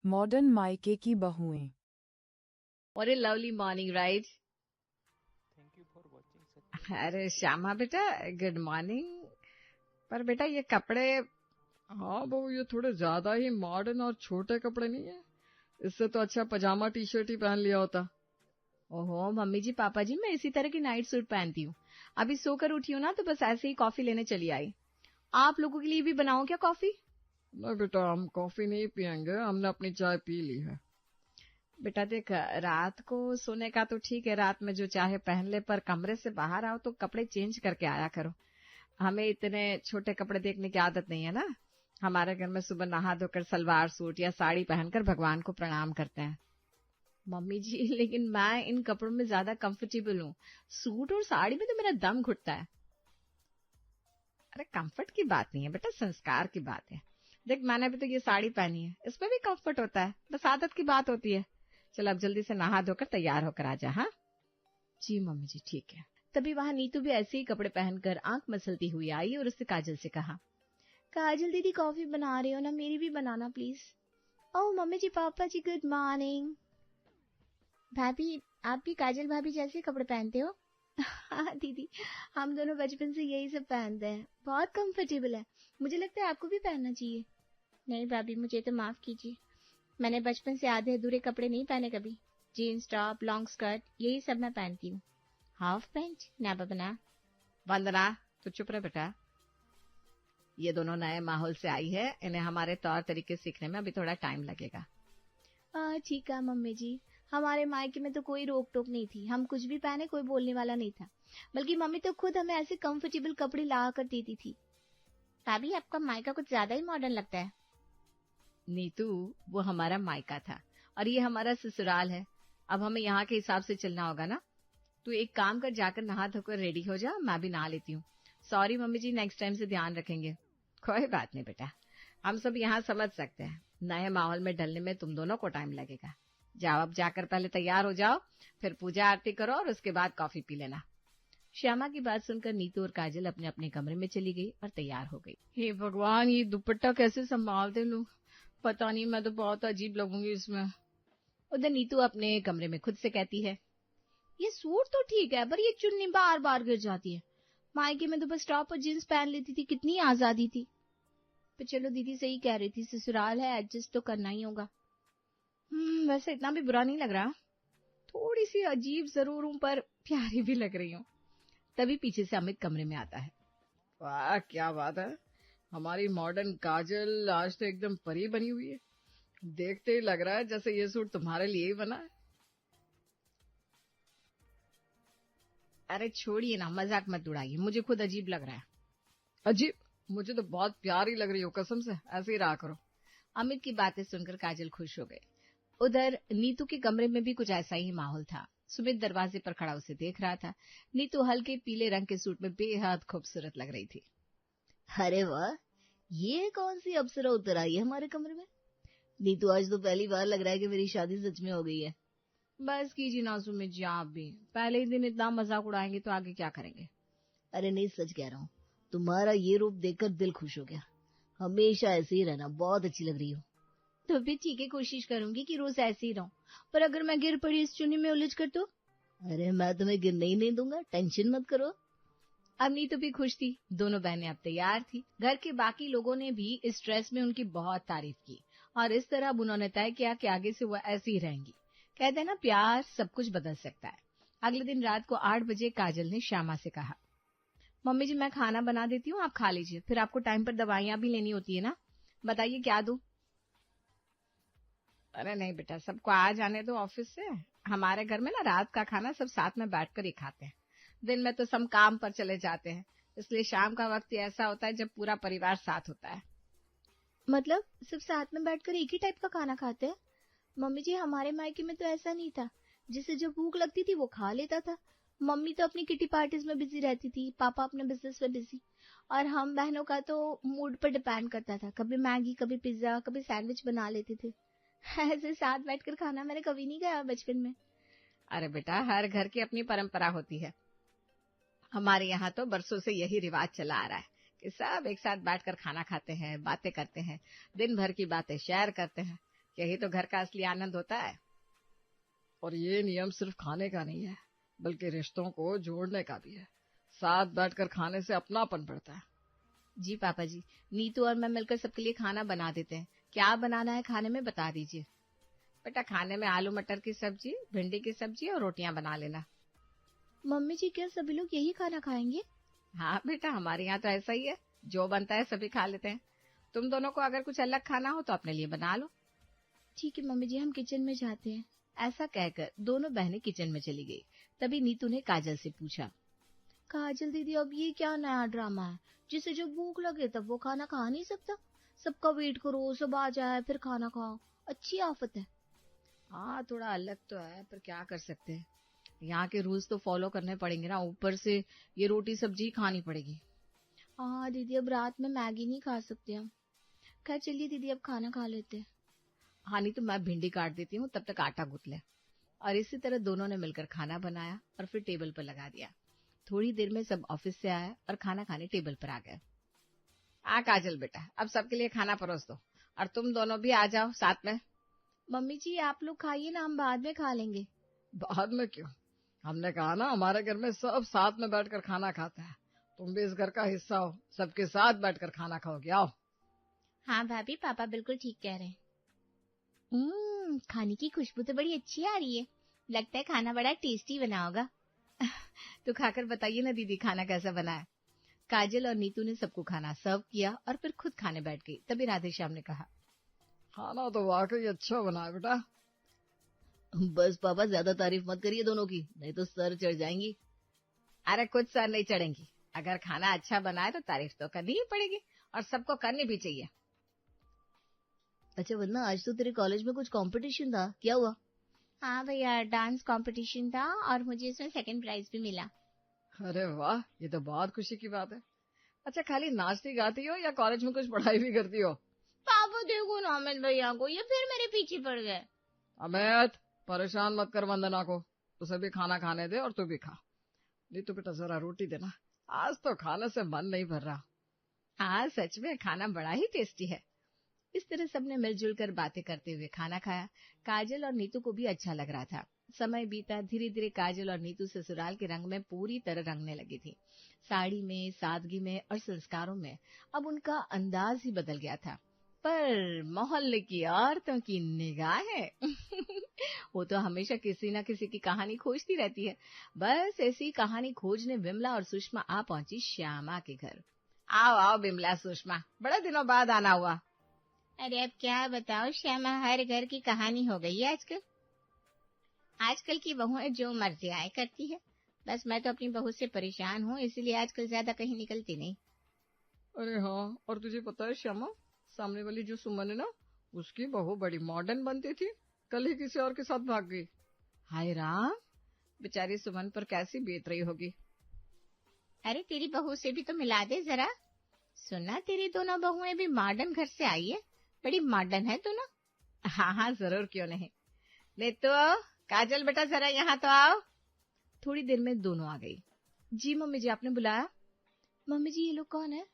Modern मायके की बहुएं। What a lovely morning, right? Thank you for watching such a अरे श्यामा बेटा, गुड मॉर्निंग। पर बेटा ये कपड़े, हाँ बहू, ये थोड़े ज्यादा ही मॉडर्न और छोटे कपड़े नहीं है? इससे तो अच्छा पजामा टी शर्ट ही पहन लिया होता। ओहो मम्मी जी, पापा जी, मैं इसी तरह की नाइट सूट पहनती हूँ। अभी सोकर उठी हूँ ना, तो बस ऐसे ही कॉफी लेने चली आई। आप लोगों के लिए भी बनाऊं क्या कॉफी? नहीं बेटा, हम कॉफी नहीं पियेंगे, हमने अपनी चाय पी ली है। बेटा देख, रात को सोने का तो ठीक है, रात में जो चाहे पहन ले, पर कमरे से बाहर आओ तो कपड़े चेंज करके आया करो। हमें इतने छोटे कपड़े देखने की आदत नहीं है ना। हमारे घर में सुबह नहा धोकर सलवार सूट या साड़ी पहनकर भगवान को प्रणाम करते हैं। मम्मी जी, लेकिन मैं इन कपड़ों में ज्यादा कंफर्टेबल हूँ। सूट और साड़ी में तो मेरा दम घुटता है। अरे कंफर्ट की बात नहीं है बेटा, संस्कार की बात है। देख, मैंने भी तो ये साड़ी पहनी है, इसमें भी कंफर्ट होता है, बस आदत की बात होती है। चल अब जल्दी से नहा धोकर तैयार होकर आ जा। हाँ जी मम्मी जी, ठीक है। तभी वहां नीतू भी ऐसे ही कपड़े पहनकर आंख मसलती हुई आई और उससे काजल से कहा, काजल दीदी कॉफी बना रही हो ना, मेरी भी बनाना प्लीज। ओह मम्मी जी, पापा जी, गुड मॉर्निंग। भाभी, आप भी काजल भाभी जैसे कपड़े पहनते हो? हाँ दीदी, हम दोनों बचपन से यही सब पहनते हैं, बहुत कंफर्टेबल है। मुझे लगता है आपको भी पहनना चाहिए। नहीं भाभी, मुझे तो माफ कीजिए, मैंने बचपन से आधे अधूरे कपड़े नहीं पहने कभी। जीन्स टॉप, लॉन्ग स्कर्ट, यही सब मैं पहनती हूँ। हाफ पैंट नेवर बना। वंदना, तो चुप रहे बेटा। ये दोनों नए माहौल से आई है, इन्हें हमारे तौर तरीके सीखने में अभी थोड़ा टाइम लगेगा। ठीक है मम्मी जी, हमारे मायके में तो कोई रोक टोक नहीं थी, हम कुछ भी पहने कोई बोलने वाला नहीं था, बल्कि मम्मी तो खुद हमें ऐसे कंफर्टेबल कपड़े ला कर देती थी। भाभी, आपका मायका कुछ ज्यादा ही मॉडर्न लगता है। नीतू, वो हमारा मायका था और ये हमारा ससुराल है। अब हमें यहाँ के हिसाब से चलना होगा ना। तू एक काम कर, जाकर नहा धोकर रेडी हो जा, मैं भी नहा लेती हूँ। सॉरी मम्मी जी, नेक्स्ट टाइम से ध्यान रखेंगे। कोई बात नहीं बेटा, हम सब यहाँ समझ सकते हैं, नए माहौल में ढलने में तुम दोनों को टाइम लगेगा। जाओ अब जाकर पहले तैयार हो जाओ, फिर पूजा आरती करो और उसके बाद कॉफी पी लेना। श्यामा की बात सुनकर नीतू और काजल अपने अपने कमरे में चली गई और तैयार हो गई। हे भगवान, ये दुपट्टा कैसे संभालते लोग, पता नहीं, मैं तो बहुत अजीब लगूंगी इसमें। उधर नीतू अपने कमरे में खुद से कहती है, ये सूट तो ठीक है, पर ये चुन्नी बार बार गिर जाती है। मायके में तो बस टॉप और जींस पहन लेती थी, कितनी आजादी थी। पर चलो, दीदी सही कह रही थी, ससुराल है, एडजस्ट तो करना ही होगा। वैसे इतना भी बुरा नहीं लग रहा, थोड़ी सी अजीब जरूर हूँ, पर प्यारी भी लग रही हूँ। तभी पीछे से अमित कमरे में आता है। वाह क्या बात है, हमारी मॉडर्न काजल आज तो एकदम परी बनी हुई है। देखते ही लग रहा है जैसे ये सूट तुम्हारे लिए ही बना है। अरे छोड़िए ना, मजाक मत उड़ाइए, मुझे खुद अजीब लग रहा है। अजीब? मुझे तो बहुत प्यारी लग रही हो, कसम से, ऐसे ही रहा करो। अमित की बातें सुनकर काजल खुश हो गए। उधर नीतू के कमरे में भी कुछ ऐसा ही माहौल था। सुमित दरवाजे पर खड़ा उसे देख रहा था। नीतू हल्के पीले रंग के सूट में बेहद खूबसूरत लग रही थी। अरे वाह, ये कौन सी अप्सरा उतर आई है हमारे कमरे में? नीतू, आज तो पहली बार लग रहा है कि मेरी शादी सच में हो गई है। बस कीजिए ना सुमित जी, आप भी पहले ही दिन इतना मजाक उड़ाएंगे तो आगे क्या करेंगे? अरे नहीं, सच कह रहा हूँ, तुम्हारा ये रूप देखकर दिल खुश हो गया। हमेशा ऐसे ही रहना, बहुत अच्छी लग रही हो। तो भी ठीक है, कोशिश करूंगी कि रोज ऐसे ही रहूं, पर अगर मैं गिर पड़ी इस चुन्नी में उलझ कर तो? अरे मैं तुम्हें गिरने ही नहीं दूंगा, टेंशन मत करो। अब नीतू भी खुश थी, दोनों बहनें अब तैयार थी। घर के बाकी लोगों ने भी इस ड्रेस में उनकी बहुत तारीफ की और इस तरह अब उन्होंने तय किया कि आगे से वो ऐसी ही रहेंगी। कहते हैं ना, प्यार सब कुछ बदल सकता है। अगले दिन रात को 8 बजे काजल ने श्यामा से कहा, मम्मी जी मैं खाना बना देती हूँ, आप खा लीजिए, फिर आपको टाइम पर दवाइयाँ भी लेनी होती है ना, बताइए क्या दूं? अरे नहीं बेटा, सबको आ जाने दो ऑफिस से। हमारे घर में ना रात का खाना सब साथ में बैठकर ही खाते हैं। दिन में तो सब काम पर चले जाते हैं, इसलिए शाम का वक्त ही ऐसा होता है जब पूरा परिवार साथ होता है। मतलब सब साथ में बैठकर एक ही टाइप का खाना खाते हैं? मम्मी जी, हमारे मायके में तो ऐसा नहीं था, जिसे जो भूख लगती थी वो खा लेता था। मम्मी तो अपनी किटी पार्टीज में बिजी रहती थी, पापा अपने बिजनेस में बिजी, और हम बहनों का तो मूड पर डिपेंड करता था, कभी मैगी, कभी पिज्जा, कभी सैंडविच बना लेते थे। ऐसे साथ बैठकर खाना मैंने कभी नहीं खाया बचपन में। अरे बेटा, हर घर की अपनी परंपरा होती है। हमारे यहाँ तो बरसों से यही रिवाज चला आ रहा है कि सब एक साथ बैठकर खाना खाते हैं, बातें करते हैं, दिन भर की बातें शेयर करते हैं। यही तो घर का असली आनंद होता है। और ये नियम सिर्फ खाने का नहीं है, बल्कि रिश्तों को जोड़ने का भी है। साथ बैठकर खाने से अपनापन बढ़ता है। जी पापा जी, नीतू और मैं मिलकर सबके लिए खाना बना देते हैं। क्या बनाना है खाने में बता दीजिए। बेटा, खाने में आलू मटर की सब्जी, भिंडी की सब्जी और रोटियां बना लेना। मम्मी जी, क्या सभी लोग यही खाना खाएंगे? हाँ बेटा, हमारे यहाँ तो ऐसा ही है, जो बनता है सभी खा लेते हैं। तुम दोनों को अगर कुछ अलग खाना हो तो अपने लिए बना लो। ठीक है मम्मी जी, हम किचन में जाते हैं। ऐसा कहकर दोनों बहनें किचन में चली गई। तभी नीतू ने काजल से पूछा, काजल दीदी, अब ये क्या नया ड्रामा है? जिसे जो भूख लगे तब वो खाना खा नहीं सकता? सबका वेट करो, सब आ जाए फिर खाना खाओ, अच्छी आफत है। हाँ, थोड़ा अलग तो है, पर क्या कर सकते हैं, यहाँ के रूल्स तो फॉलो करने पड़ेंगे ना। ऊपर से ये रोटी सब्जी खानी पड़ेगी। हाँ दीदी, अब रात में मैगी नहीं खा सकते हम। खैर चलिए दीदी, अब खाना खा लेते हैं। हाँ, नहीं तो मैं भिंडी काट देती हूँ, तब तक आटा गूंथ ले। और इसी तरह दोनों ने मिलकर खाना बनाया और फिर टेबल पर लगा दिया। थोड़ी देर में सब ऑफिस से आए और खाना खाने टेबल पर आ गए। काजल बेटा, अब सबके लिए खाना परोस दो, और तुम दोनों भी आ जाओ साथ में। मम्मी जी, आप लोग खाइए ना, हम बाद में खा लेंगे। बाद में क्यों? हमने कहा ना, हमारे घर में सब साथ में बैठकर खाना खाता है। तुम भी इस घर का हिस्सा हो, सबके साथ बैठकर खाना खाओगे। आओ। हाँ भाभी, पापा बिल्कुल ठीक कह रहे हैं। खाने की खुशबू तो बड़ी अच्छी आ रही है। लगता है खाना बड़ा टेस्टी बना होगा। तो खाकर बताइए ना दीदी, खाना कैसा बना है। काजल और नीतू ने सबको खाना सर्व किया और फिर खुद खाने बैठ गई। तभी राधेश्याम ने कहा, खाना तो वाकई अच्छा बना है बेटा। बस पापा, ज्यादा तारीफ मत करिए दोनों की, नहीं तो सर चढ़ जाएंगी। अरे कुछ सर नहीं चढ़ेंगी। अगर खाना अच्छा बना है तो तारीफ तो करनी ही पड़ेगी, और सबको करनी भी चाहिए। अच्छा, वरना आज तो तेरे कॉलेज में कुछ कंपटीशन था, क्या हुआ? हाँ भैया, डांस कंपटीशन था और मुझे इसमें सेकंड प्राइज भी मिला। अरे वाह, ये तो बहुत खुशी की बात है। अच्छा, खाली नाचती गाती हो या कॉलेज में कुछ पढ़ाई भी करती हो? पापा देखो ना अमित भैया को, ये फिर मेरे पीछे पड़ गए। अमित, परेशान मत कर वंदना को, उसे भी खाना खाने दे और तू भी खा। नहीं तो बेटा जरा रोटी देना, आज तो खाने से मन नहीं भर रहा। हाँ सच में खाना बड़ा ही टेस्टी है। इस तरह सबने मिलजुल कर बातें करते हुए खाना खाया। काजल और नीतू को भी अच्छा लग रहा था। समय बीता, धीरे धीरे काजल और नीतू ससुराल के रंग में पूरी तरह रंगने लगी थी। साड़ी में, सादगी में और संस्कारों में अब उनका अंदाज ही बदल गया था। पर मोहल्ले की औरतों की निगाहें वो तो हमेशा किसी न किसी की कहानी खोजती रहती है। बस ऐसी कहानी खोजने विमला और सुषमा आ पहुंची श्यामा के घर। आओ आओ बिमला, सुषमा, बड़े दिनों बाद आना हुआ। अरे अब क्या बताओ श्यामा, हर घर की कहानी हो गई है आजकल। आजकल की बहुएं जो मर्जी आए करती है। बस मैं तो अपनी बहू से परेशान हूँ, इसलिए आजकल ज्यादा कहीं निकलती नहीं। अरे हाँ, और तुझे पता है श्यामा, सामने वाली जो सुमन है ना, उसकी बहू बड़ी मॉडर्न बनती थी, कल ही किसी और के साथ भाग गई। हाय राम, बेचारी सुमन पर कैसी बीत रही होगी। अरे तेरी बहू से भी तो मिला दे जरा। सुना तेरी दोनों बहुएं भी मॉडर्न घर से आई है, बड़ी मॉडर्न है तू ना। हाँ हाँ जरूर, क्यों नहीं। ले तो काजल बेटा, जरा यहाँ तो आओ। थोड़ी देर में दोनों आ गई। जी मम्मी जी, आपने बुलाया? मम्मी जी, ये लोग कौन है?